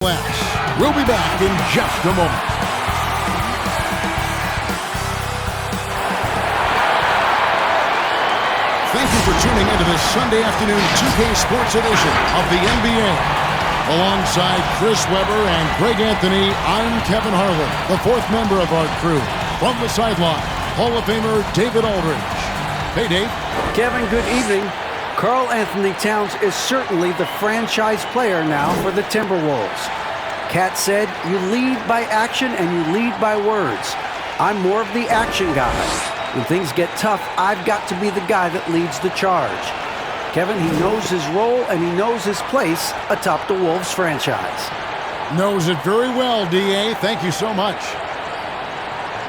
We'll be back in just a moment. Thank you for tuning into this Sunday afternoon 2K Sports edition of the NBA. Alongside Chris Webber and Greg Anthony, I'm Kevin Harlan, the fourth member of our crew. From the sideline, Hall of Famer David Aldridge. Hey, Dave. Kevin, good evening. Karl Anthony Towns is certainly the franchise player now for the Timberwolves. Cat said, you lead by action and you lead by words. I'm more of the action guy. When things get tough, I've got to be the guy that leads the charge. Kevin, he knows his role and he knows his place atop the Wolves franchise. Knows it very well, D.A. Thank you so much.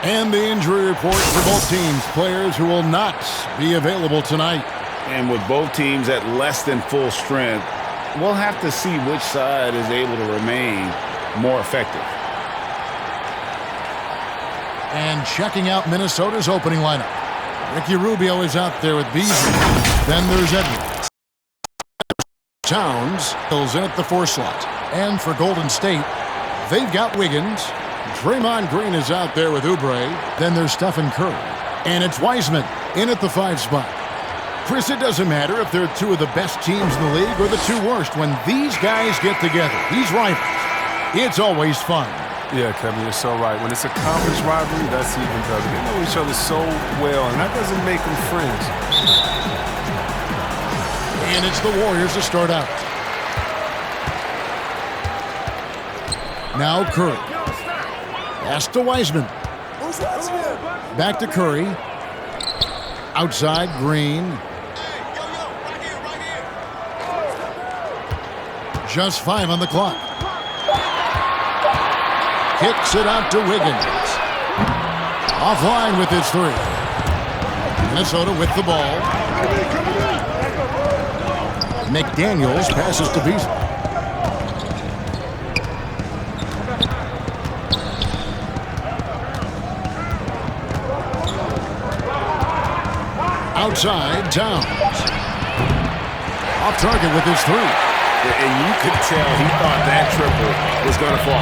And the injury report for both teams. Players who will not be available tonight. And with both teams at less than full strength, we'll have to see which side is able to remain more effective. And checking out Minnesota's opening lineup. Ricky Rubio is out there with Beasley. Then there's Edwards. Towns fills in at the 4 slot. And for Golden State, they've got Wiggins. Draymond Green is out there with Oubre. Then there's Stephen Curry. And it's Wiseman in at the 5 spot. Chris, it doesn't matter if they're two of the best teams in the league or the two worst. When these guys get together, these rivals, it's always fun. Yeah, Kevin, you're so right. When it's a conference rivalry, that's even better. They know each other so well, and that doesn't make them friends. And it's the Warriors to start out. Now Curry. Pass to Wiseman. Back to Curry. Outside, Green. Just 5 on the clock. Kicks it out to Wiggins. Offline with his 3. Minnesota with the ball. McDaniels passes to Beasley. Outside, Towns. Off target with his 3. And you could tell he thought that triple was going to fall.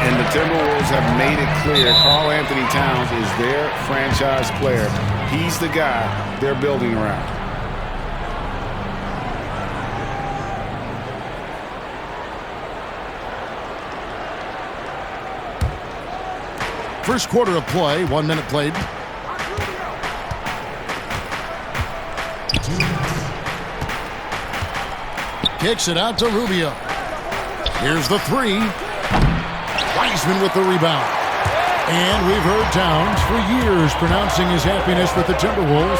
And the Timberwolves have made it clear Karl Anthony Towns is their franchise player. He's the guy they're building around. First quarter of play, 1 minute played. Kicks it out to Rubio. Here's the 3. Wiseman with the rebound. And we've heard Towns for years pronouncing his happiness with the Timberwolves.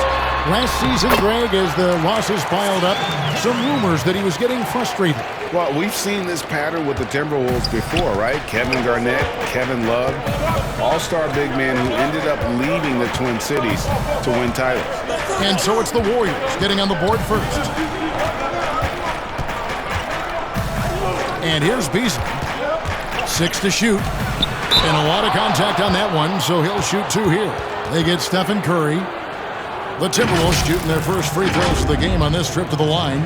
Last season, Greg, as the losses piled up, some rumors that he was getting frustrated. Well, we've seen this pattern with the Timberwolves before, right? Kevin Garnett, Kevin Love, all-star big man who ended up leaving the Twin Cities to win titles. And so it's the Warriors getting on the board first. And here's Beasley. 6 to shoot. And a lot of contact on that one, so he'll shoot 2 here. They get Stephen Curry. The Timberwolves shooting their first free throws of the game on this trip to the line.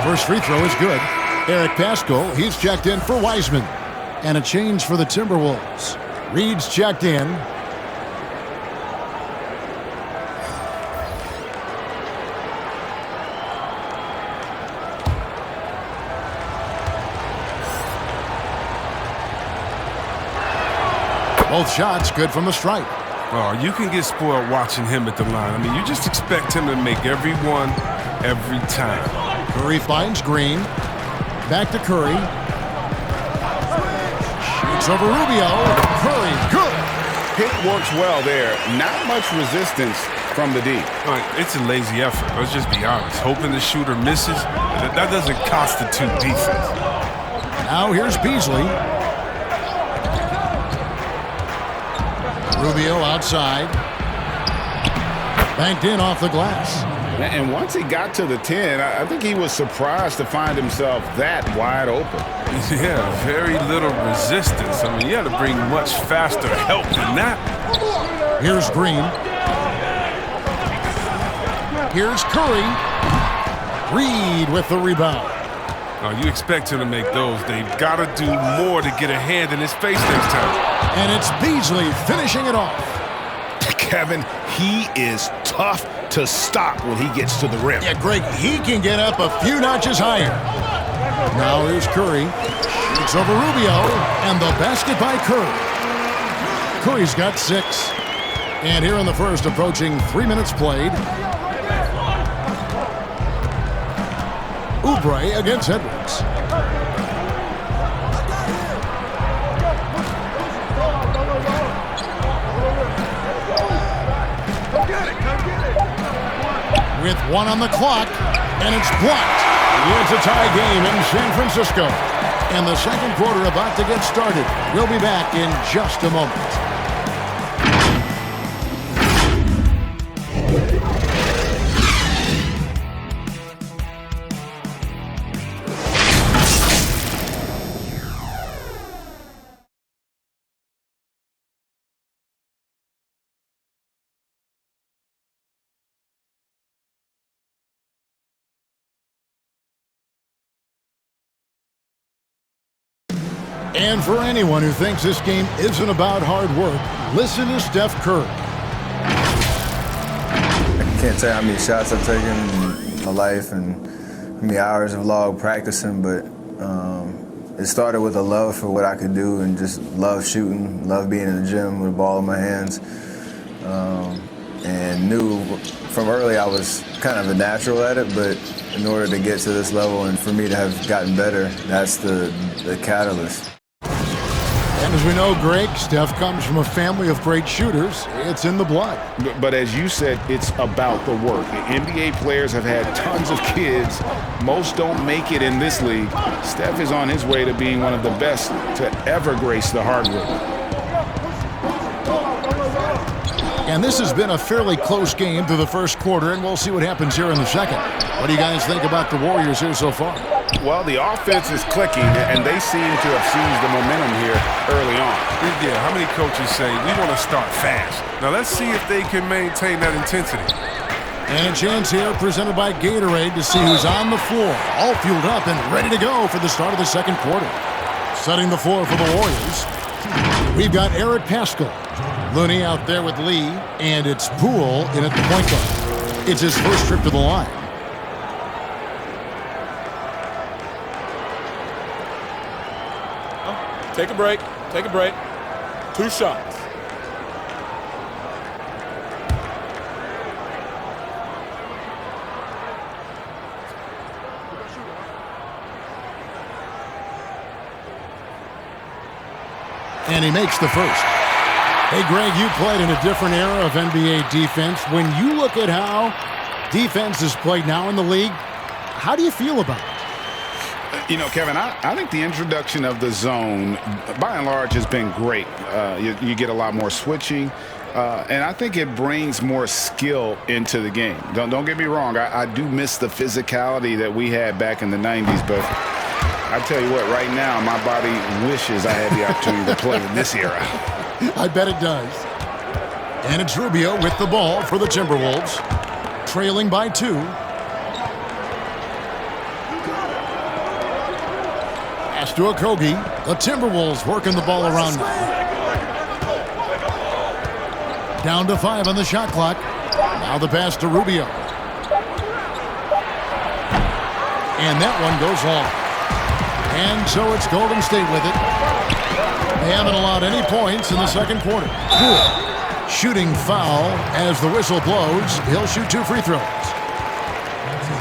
First free throw is good. Eric Paschall, he's checked in for Wiseman. And a change for the Timberwolves. Reed's checked in. Both shots good from the stripe. Oh, you can get spoiled watching him at the line. I mean, you just expect him to make every one, every time. Curry finds Green. Back to Curry. Shoots over Rubio. Curry, good. Pick works well there. Not much resistance from the D. It's a lazy effort. Let's just be honest. Hoping the shooter misses, that doesn't constitute defense. Now here's Beasley. Rubio outside. Banked in off the glass. And once he got to the 10, I think he was surprised to find himself that wide open. Yeah, very little resistance. I mean, you had to bring much faster help than that. Here's Green. Here's Curry. Reed with the rebound. Oh, you expect him to make those. They've got to do more to get a hand in his face next time. And it's Beasley finishing it off. Kevin, he is tough to stop when he gets to the rim. Yeah, Greg, he can get up a few notches higher. Now here's Curry. It's over Rubio, and the basket by Curry. Curry's got 6. And here in the first, approaching 3 minutes played. Oubre against Edwards. With 1 on the clock, and it's blocked. It's a tie game in San Francisco. And the second quarter about to get started. We'll be back in just a moment. And for anyone who thinks this game isn't about hard work, listen to Steph Curry. I can't tell you how many shots I've taken in my life and how many hours of log practicing, but it started with a love for what I could do and just love shooting, love being in the gym with a ball in my hands, and knew from early I was kind of a natural at it, but in order to get to this level and for me to have gotten better, that's the catalyst. And as we know, Greg, Steph comes from a family of great shooters. It's in the blood. But as you said, it's about the work. The NBA players have had tons of kids. Most don't make it in this league. Steph is on his way to being one of the best to ever grace the hardwood. And this has been a fairly close game through the first quarter, and we'll see what happens here in the second. What do you guys think about the Warriors here so far? Well, the offense is clicking, and they seem to have seized the momentum here early on. Yeah, how many coaches say, we want to start fast? Now, let's see if they can maintain that intensity. And a chance here presented by Gatorade to see who's on the floor, all fueled up and ready to go for the start of the second quarter. Setting the floor for the Warriors, we've got Eric Paschall. Looney out there with Lee, and it's Poole in at the point guard. It's his first trip to the line. Take a break. Take a break. 2 shots. And he makes the first. Hey, Greg, you played in a different era of NBA defense. When you look at how defense is played now in the league, how do you feel about it? You know, Kevin, I think the introduction of the zone, by and large, has been great. You get a lot more switching, and I think it brings more skill into the game. Don't get me wrong. I do miss the physicality that we had back in the 90s, but I tell you what, right now, my body wishes I had the opportunity to play in this era. I bet it does. And it's Rubio with the ball for the Timberwolves, trailing by 2. Pass to Okogie. The Timberwolves working the ball around now. Down to 5 on the shot clock. Now the pass to Rubio. And that one goes long. And so it's Golden State with it. They haven't allowed any points in the second quarter. Poole, shooting foul as the whistle blows. He'll shoot 2 free throws.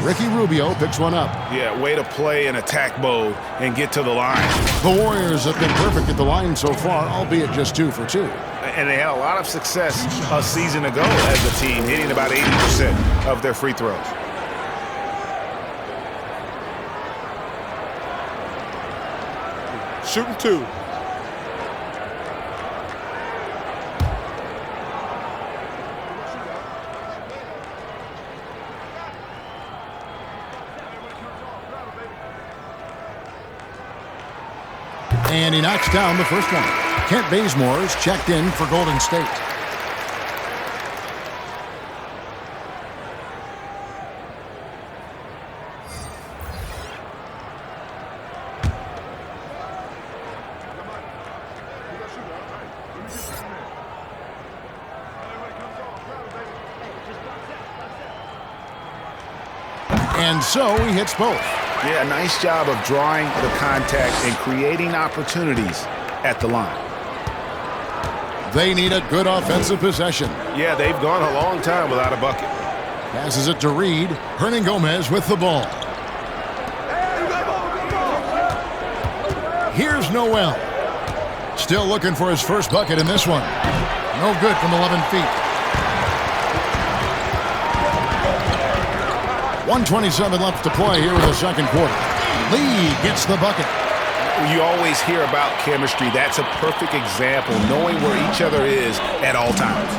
Ricky Rubio picks one up. Yeah, way to play in attack mode and get to the line. The Warriors have been perfect at the line so far, albeit just 2 for 2. And they had a lot of success a season ago as a team, hitting about 80% of their free throws. Shooting 2. And he knocks down the first one. Kent Bazemore's checked in for Golden State. And so he hits both. Yeah, nice job of drawing the contact and creating opportunities at the line. They need a good offensive possession. Yeah, they've gone a long time without a bucket. Passes it to Reed. Hernangomez with the ball. Here's Noel. Still looking for his first bucket in this one. No good from 11 feet. 1:27 left to play here in the second quarter. Lee gets the bucket. You always hear about chemistry. That's a perfect example, knowing where each other is at all times.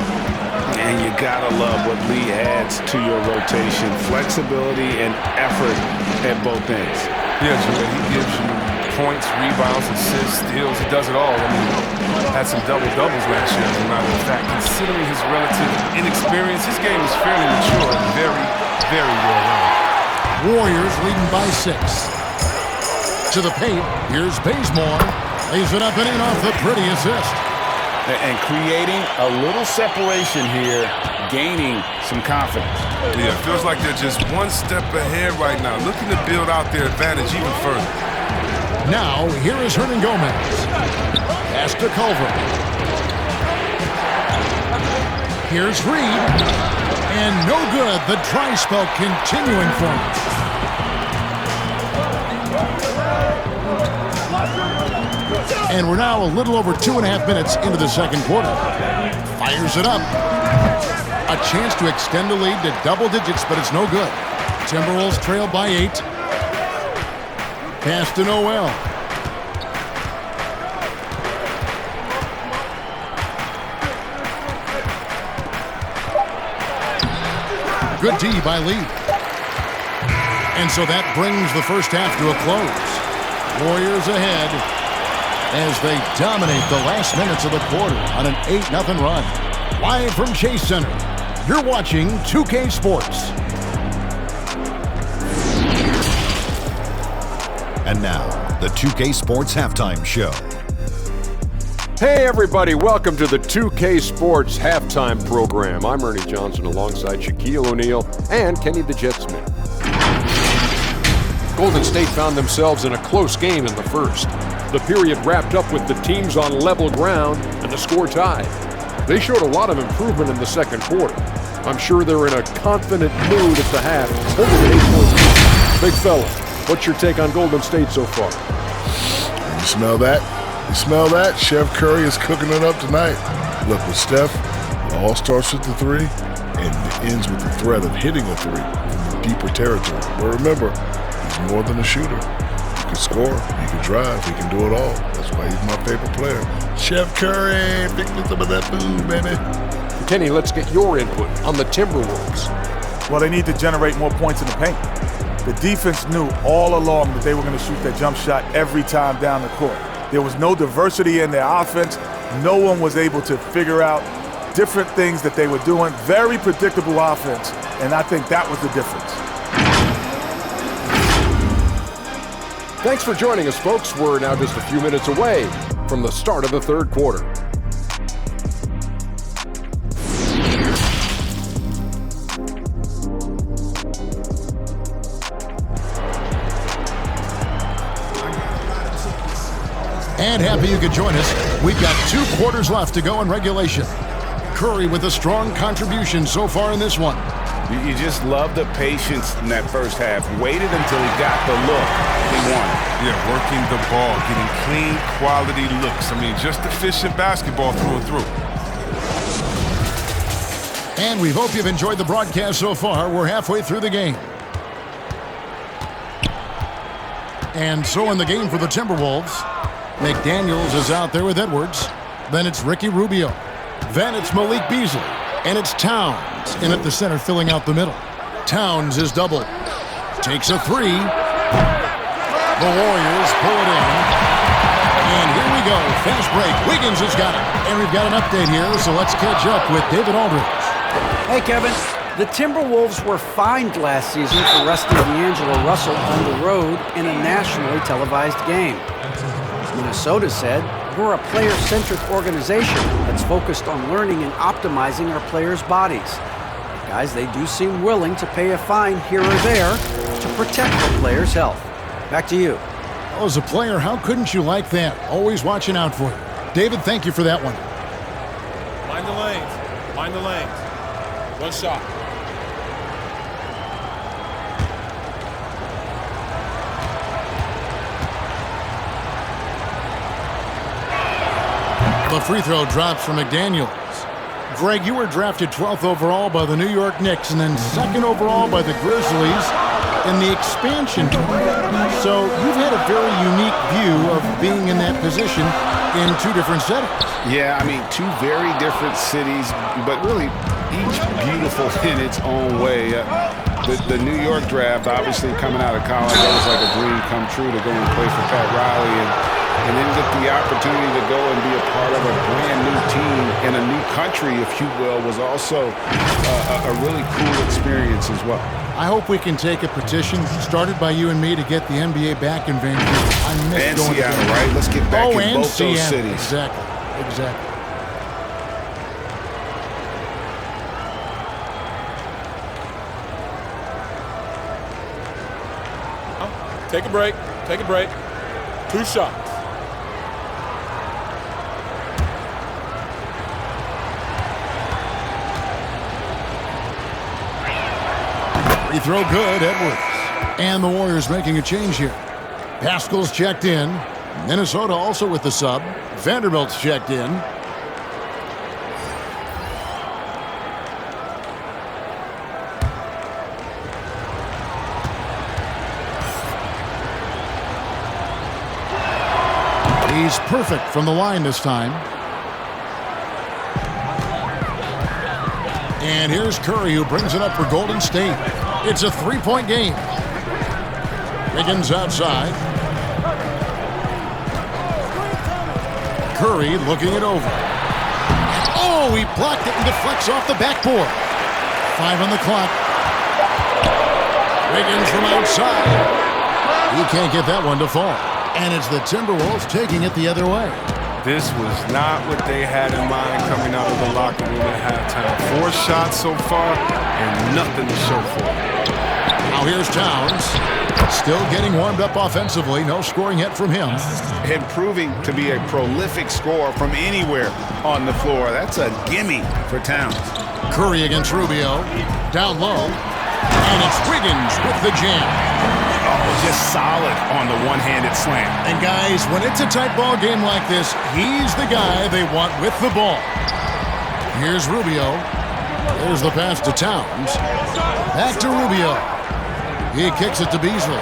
And you gotta love what Lee adds to your rotation. Flexibility and effort at both ends. Yeah, Jimmy, he gives you points, rebounds, assists, steals. He does it all. I mean, had some double-doubles last year, as a matter of fact. Considering his relative inexperience, his game is fairly mature and very, very well-rounded. Warriors leading by 6. To the paint, here's Bazemore. Lays it up and in off the pretty assist. And creating a little separation here, gaining some confidence. Yeah, it feels like they're just one step ahead right now, looking to build out their advantage even further. Now, here is Hernangomez. Pass to Culver. Here's Reed. And no good. The dry spell continuing for him. And we're now a little over 2.5 minutes into the second quarter. Fires it up. A chance to extend the lead to double digits, but it's no good. Timberwolves trail by 8. Pass to Noel. Good D by Lee. And so that brings the first half to a close. Warriors ahead as they dominate the last minutes of the quarter on an 8-0 run. Live from Chase Center, you're watching 2K Sports. And now, the 2K Sports Halftime Show. Hey everybody, welcome to the 2K Sports Halftime Program. I'm Ernie Johnson alongside Shaquille O'Neal and Kenny the Jet Smith. Golden State found themselves in a close game in the first. The period wrapped up with the teams on level ground and the score tied. They showed a lot of improvement in the second quarter. I'm sure they're in a confident mood at the half, holding an 8-point lead. Big fella, what's your take on Golden State so far? You smell that? You smell that? Chef Curry is cooking it up tonight. Look, with Steph, it all starts with the 3 and ends with the threat of hitting a 3 from the deeper territory. But remember, he's more than a shooter. He can score, he can drive, he can do it all. That's why he's my favorite player. Chef Curry, pick me some of that food, baby. Kenny, let's get your input on the Timberwolves. Well, they need to generate more points in the paint. The defense knew all along that they were going to shoot that jump shot every time down the court. There was no diversity in their offense. No one was able to figure out different things that they were doing. Very predictable offense, and I think that was the difference. Thanks for joining us, folks. We're now just a few minutes away from the start of the third quarter. And happy you could join us. We've got 2 quarters left to go in regulation. Curry with a strong contribution so far in this one. You just love the patience in that first half. Waited until he got the look he wanted. Yeah, working the ball, getting clean, quality looks. I mean, just efficient basketball through and through. And we hope you've enjoyed the broadcast so far. We're halfway through the game. And so in the game for the Timberwolves, McDaniels is out there with Edwards. Then it's Ricky Rubio. Then it's Malik Beasley. And it's Towns in at the center filling out the middle. Towns is doubled. Takes a 3. The Warriors pull it in. And go. Fast break. Wiggins has got it. And we've got an update here, so let's catch up with David Aldridge. Hey, Kevin. The Timberwolves were fined last season for arresting D'Angelo Russell on the road in a nationally televised game. Minnesota said, "We're a player-centric organization that's focused on learning and optimizing our players' bodies." Guys, they do seem willing to pay a fine here or there to protect the players' health. Back to you. Well, as a player, how couldn't you like that? Always watching out for you. David, thank you for that one. Mind the lanes. Mind the lanes. One shot. The free throw drops for McDaniels. Greg, you were drafted 12th overall by the New York Knicks and then 2nd overall by the Grizzlies in the expansion tournament. So you've had a very unique view of being in that position in two different settings. Yeah, I mean, two very different cities, but really each beautiful in its own way. The New York draft, obviously coming out of college, that was like a dream come true to go and play for Pat Riley and then get the opportunity to go and be a part of a brand new team in a new country, if you will, was also a really cool experience as well. I hope we can take a petition started by you and me to get the NBA back in Vancouver. I miss and going Seattle, to right? Let's get back in both Seattle. those cities. Exactly. Take a break. Take a break. 2 shots. Free throw good, Edwards. And the Warriors making a change here. Pascal's checked in. Minnesota also with the sub. Vanderbilt's checked in. He's perfect from the line this time. And here's Curry, who brings it up for Golden State. It's a three-point game. Wiggins outside. Curry looking it over. Oh, he blocked it and deflects off the backboard. 5 on the clock. Wiggins from outside. He can't get that one to fall. And it's the Timberwolves taking it the other way. This was not what they had in mind coming out of the locker room at halftime. 4 shots so far and nothing to show for it. Now here's Towns. Still getting warmed up offensively. No scoring yet from him. And proving to be a prolific scorer from anywhere on the floor. That's a gimme for Towns. Curry against Rubio. Down low. And it's Wiggins with the jam. Oh, just solid on the one-handed slam. And guys, when it's a tight ball game like this, he's the guy they want with the ball. Here's Rubio. There's the pass to Towns. Back to Rubio. He kicks it to Beasley.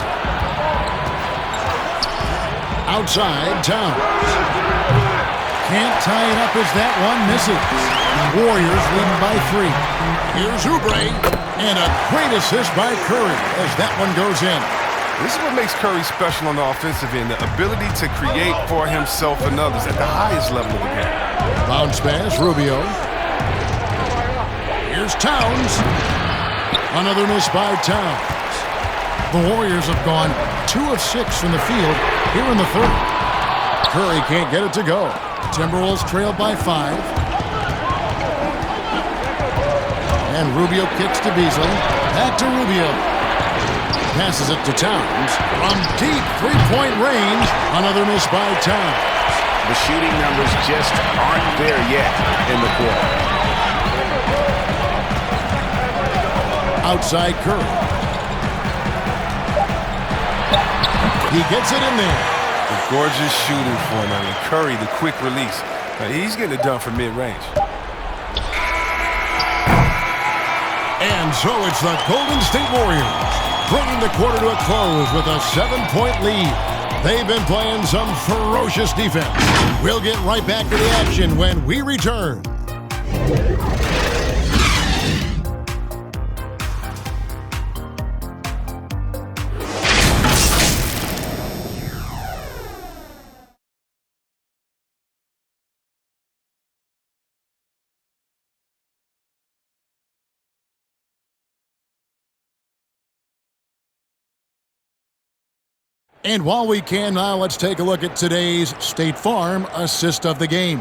Outside, Towns. Can't tie it up as that one misses. Warriors leading by 3. Here's Oubre. And a great assist by Curry as that one goes in. This is what makes Curry special on the offensive end, the ability to create for himself and others at the highest level of the game. Bounce pass, Rubio. Here's Towns. Another miss by Towns. The Warriors have gone 2 of 6 from the field here in the third. Curry can't get it to go. Timberwolves trailed by 5. And Rubio kicks to Beasley. Back to Rubio. Passes it to Towns. From deep three-point range, another miss by Towns. The shooting numbers just aren't there yet in the quarter. Outside Curry. He gets it in there. A gorgeous shooting for him. I mean, Curry, the quick release. He's getting it done from mid-range. And so it's the Golden State Warriors bringing the quarter to a close with a 7-point lead. They've been playing some ferocious defense. We'll get right back to the action when we return. And while we can now, let's take a look at today's State Farm assist of the game.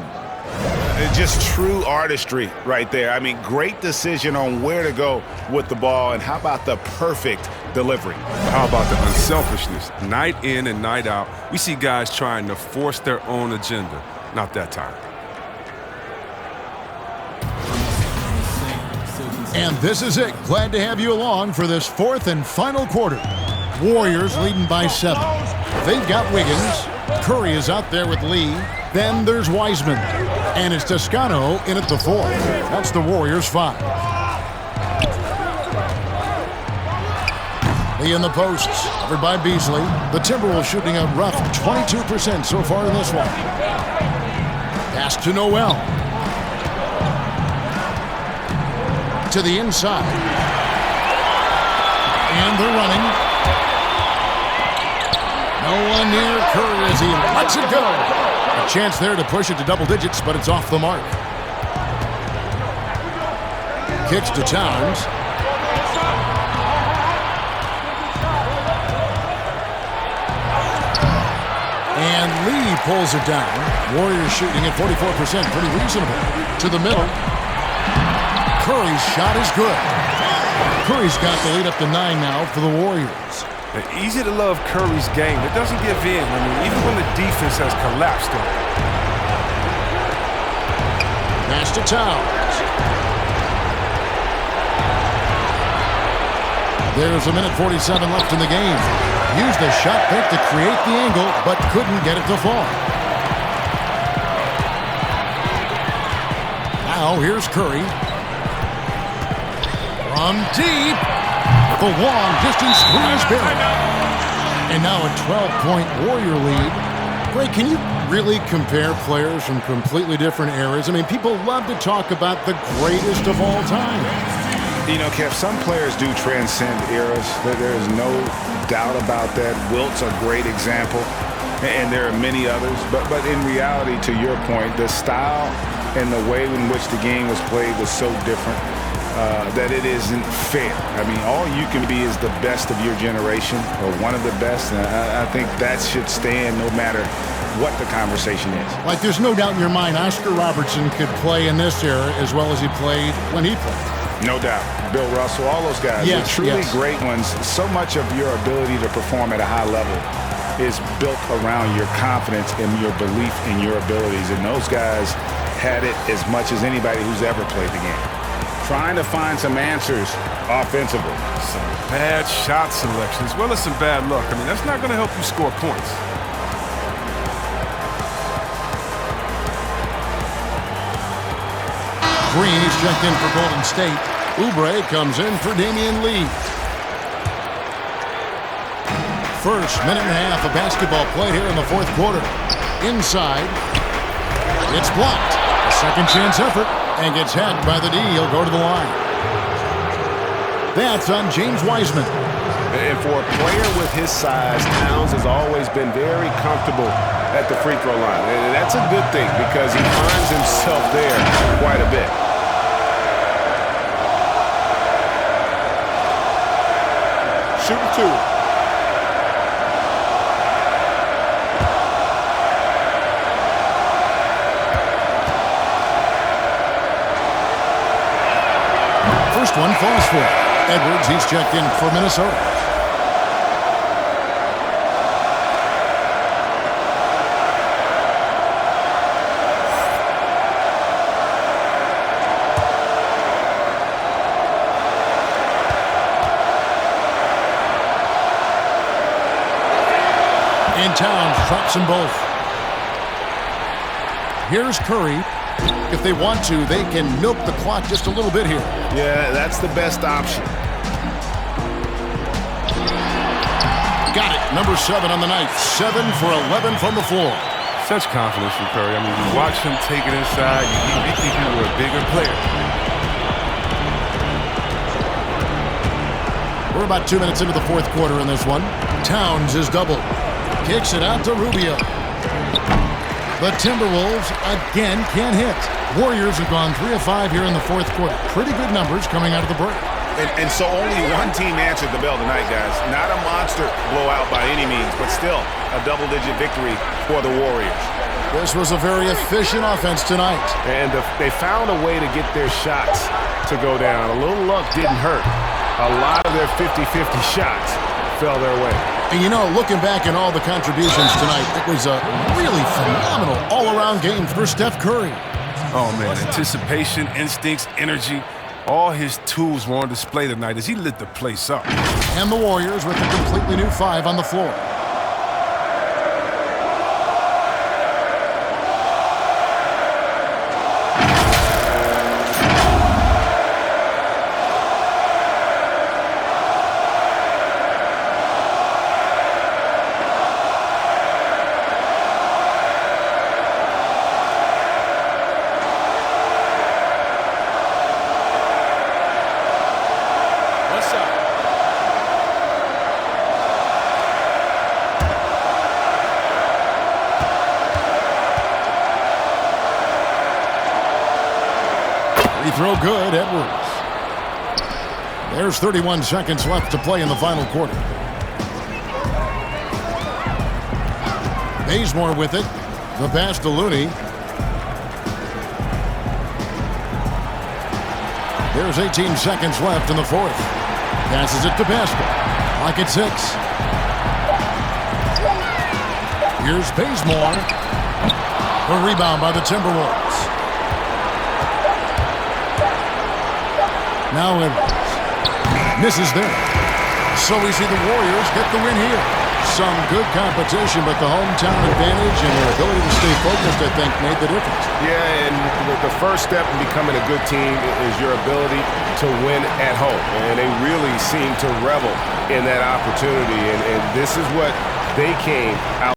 Just true artistry right there. I mean, great decision on where to go with the ball, and how about the perfect delivery? How about the unselfishness? Night in and night out, we see guys trying to force their own agenda. Not that time. And this is it. Glad to have you along for this fourth and final quarter. Warriors leading by 7. They've got Wiggins. Curry is out there with Lee. Then there's Wiseman. And it's Toscano in at the 4. That's the Warriors 5. Lee in the posts, covered by Beasley. The Timberwolves shooting a rough 22% so far in this one. Pass to Noel. To the inside. And they're running. No one near Curry as he lets it go. A chance there to push it to double digits, but it's off the mark. Kicks to Towns. And Lee pulls it down. Warriors shooting at 44%, pretty reasonable. To the middle. Curry's shot is good. Curry's got the lead up to 9 now for the Warriors. Easy to love Curry's game. It doesn't give in. I mean, even when the defense has collapsed on it. Pass to Towns. There's a minute 47 left in the game. Used the shot fake to create the angle, but couldn't get it to fall. Now here's Curry. From deep. The long distance three is buried. And now a 12-point Warrior lead. Greg, can you really compare players from completely different eras? I mean, people love to talk about the greatest of all time. You know, Kev, some players do transcend eras. There is no doubt about that. Wilt's a great example, and there are many others. But in reality, to your point, the style and the way in which the game was played was so different. That it isn't fair. I mean, all you can be is the best of your generation, or one of the best, and I think that should stand no matter what the conversation is. Like, there's no doubt in your mind Oscar Robertson could play in this era as well as he played when he played. No doubt. Bill Russell, all those guys, yes, they're truly yes. great ones. So much of your ability to perform at a high level is built around your confidence and your belief in your abilities, and those guys had it as much as anybody who's ever played the game. Trying to find some answers offensively. Some bad shot selection as well as some bad luck. I mean, that's not going to help you score points. Green is checked in for Golden State. Oubre comes in for Damian Lee. First minute and a half of basketball played here in the fourth quarter. Inside. It's blocked. A second chance effort. And gets hacked by the D. He'll go to the line. That's on James Wiseman. And for a player with his size, Towns has always been very comfortable at the free throw line. And that's a good thing because he finds himself there quite a bit. Shooting 2. First one falls for Edwards. He's checked in for Minnesota. And Towns drops them both. Here's Curry. If they want to, they can milk the clock just a little bit here. Yeah, that's the best option. Got it. Number 7 on the night. 7 for 11 from the floor. Such confidence from Curry. I mean, you watch him take it inside, you think he were a bigger player. We're about 2 minutes into the fourth quarter in this one. Towns is doubled. Kicks it out to Rubio. The Timberwolves again can't hit. Warriors have gone 3 of 5 here in the fourth quarter. Pretty good numbers coming out of the break. And so only one team answered the bell tonight, guys. Not a monster blowout by any means, but still a double-digit victory for the Warriors. This was a very efficient offense tonight. And they found a way to get their shots to go down. A little luck didn't hurt. A lot of their 50-50 shots fell their way. And you know, looking back at all the contributions tonight, it was a really phenomenal all-around game for Steph Curry. Oh, man, anticipation, instincts, energy, all his tools were on display tonight as he lit the place up. And the Warriors with a completely new 5 on the floor. Free throw good, Edwards. There's 31 seconds left to play in the final quarter. Bazemore with it. The pass to Looney. There's 18 seconds left in the fourth. Passes it to Pascal. Clock at 6. Here's Bazemore. A rebound by the Timberwolves. Now Edwards misses there. So we see the Warriors get the win here. Some good competition, but the hometown advantage and their ability to stay focused, I think, made the difference. Yeah, and the first step in becoming a good team is your ability to win at home. And they really seem to revel in that opportunity. And this is what they came out